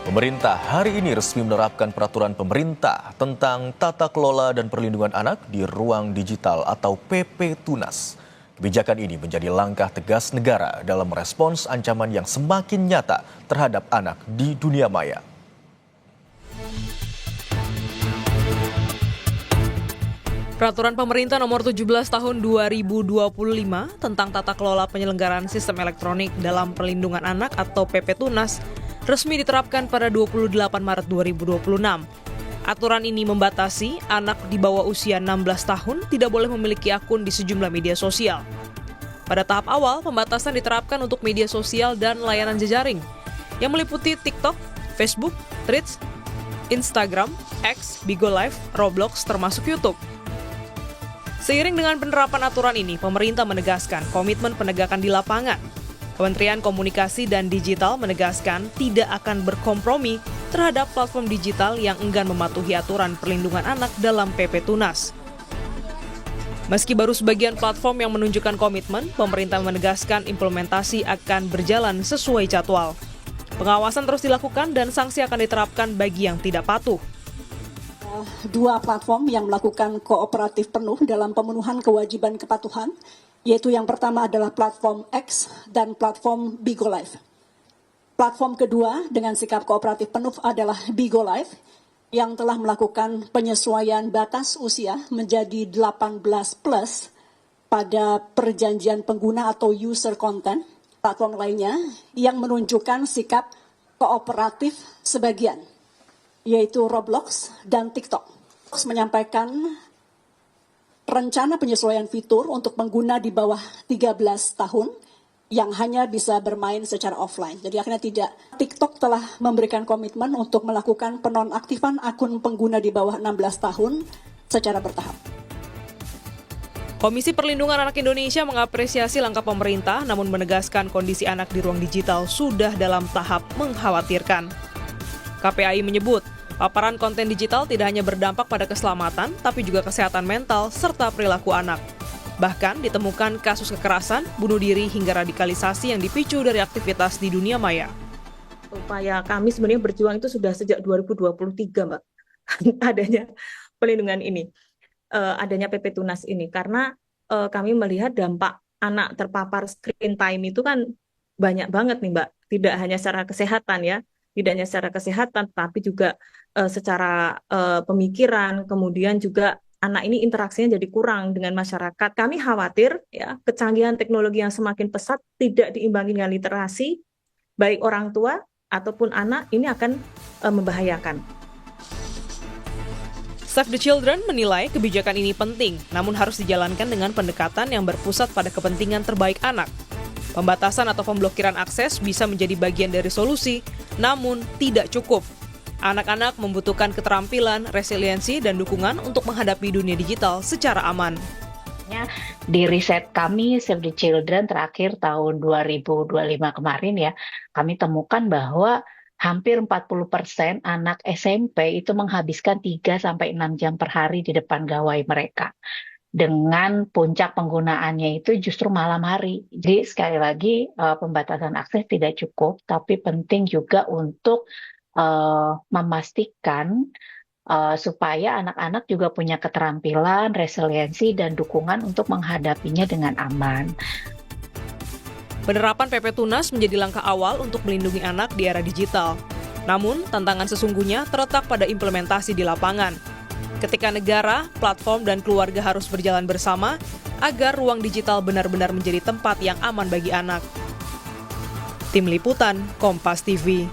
Pemerintah hari ini resmi menerapkan peraturan pemerintah tentang tata kelola dan perlindungan anak di ruang digital atau PP Tunas. Kebijakan ini menjadi langkah tegas negara dalam merespons ancaman yang semakin nyata terhadap anak di dunia maya. Peraturan Pemerintah Nomor 17 Tahun 2025 tentang tata kelola penyelenggaraan sistem elektronik dalam perlindungan anak atau PP Tunas resmi diterapkan pada 28 Maret 2026. Aturan ini membatasi anak di bawah usia 16 tahun tidak boleh memiliki akun di sejumlah media sosial. Pada tahap awal, pembatasan diterapkan untuk media sosial dan layanan jejaring yang meliputi TikTok, Facebook, Threads, Instagram, X, Bigo Live, Roblox, termasuk YouTube. Seiring dengan penerapan aturan ini, pemerintah menegaskan komitmen penegakan di lapangan. Kementerian Komunikasi dan Digital menegaskan tidak akan berkompromi terhadap platform digital yang enggan mematuhi aturan perlindungan anak dalam PP Tunas. Meski baru sebagian platform yang menunjukkan komitmen, pemerintah menegaskan implementasi akan berjalan sesuai jadwal. Pengawasan terus dilakukan dan sanksi akan diterapkan bagi yang tidak patuh. Dua platform yang melakukan kooperatif penuh dalam pemenuhan kewajiban kepatuhan, yaitu yang pertama adalah platform X dan platform Bigo Live. Platform kedua dengan sikap kooperatif penuh adalah Bigo Live yang telah melakukan penyesuaian batas usia menjadi 18+ pada perjanjian pengguna atau user content. Platform lainnya yang menunjukkan sikap kooperatif sebagian, yaitu Roblox dan TikTok. Menyampaikan rencana penyesuaian fitur untuk pengguna di bawah 13 tahun yang hanya bisa bermain secara offline. Jadi akhirnya tidak. TikTok telah memberikan komitmen untuk melakukan penonaktifan akun pengguna di bawah 16 tahun secara bertahap. Komisi Perlindungan Anak Indonesia mengapresiasi langkah pemerintah namun menegaskan kondisi anak di ruang digital sudah dalam tahap mengkhawatirkan. KPAI menyebut, paparan konten digital tidak hanya berdampak pada keselamatan, tapi juga kesehatan mental serta perilaku anak. Bahkan ditemukan kasus kekerasan, bunuh diri hingga radikalisasi yang dipicu dari aktivitas di dunia maya. Upaya kami sebenarnya berjuang itu sudah sejak 2023, Mbak. Adanya pelindungan ini, adanya PP Tunas ini. Karena kami melihat dampak anak terpapar screen time itu kan banyak banget nih, Mbak. Tidak hanya secara kesehatan ya, tidak hanya secara kesehatan, tapi juga secara pemikiran, kemudian juga anak ini interaksinya jadi kurang dengan masyarakat. Kami khawatir ya kecanggihan teknologi yang semakin pesat tidak diimbangi dengan literasi, baik orang tua ataupun anak, ini akan membahayakan. Save the Children menilai kebijakan ini penting, namun harus dijalankan dengan pendekatan yang berpusat pada kepentingan terbaik anak. Pembatasan atau pemblokiran akses bisa menjadi bagian dari solusi, namun tidak cukup. Anak-anak membutuhkan keterampilan, resiliensi, dan dukungan untuk menghadapi dunia digital secara aman. Di riset kami, Save the Children terakhir tahun 2025 kemarin ya, kami temukan bahwa hampir 40% anak SMP itu menghabiskan 3-6 jam per hari di depan gawai mereka. Dengan puncak penggunaannya itu justru malam hari. Jadi sekali lagi pembatasan akses tidak cukup, tapi penting juga untuk memastikan supaya anak-anak juga punya keterampilan, resiliensi, dan dukungan untuk menghadapinya dengan aman. Penerapan PP Tunas menjadi langkah awal untuk melindungi anak di era digital. Namun, tantangan sesungguhnya terletak pada implementasi di lapangan. Ketika negara, platform, dan keluarga harus berjalan bersama agar ruang digital benar-benar menjadi tempat yang aman bagi anak. Tim Liputan, Kompas TV.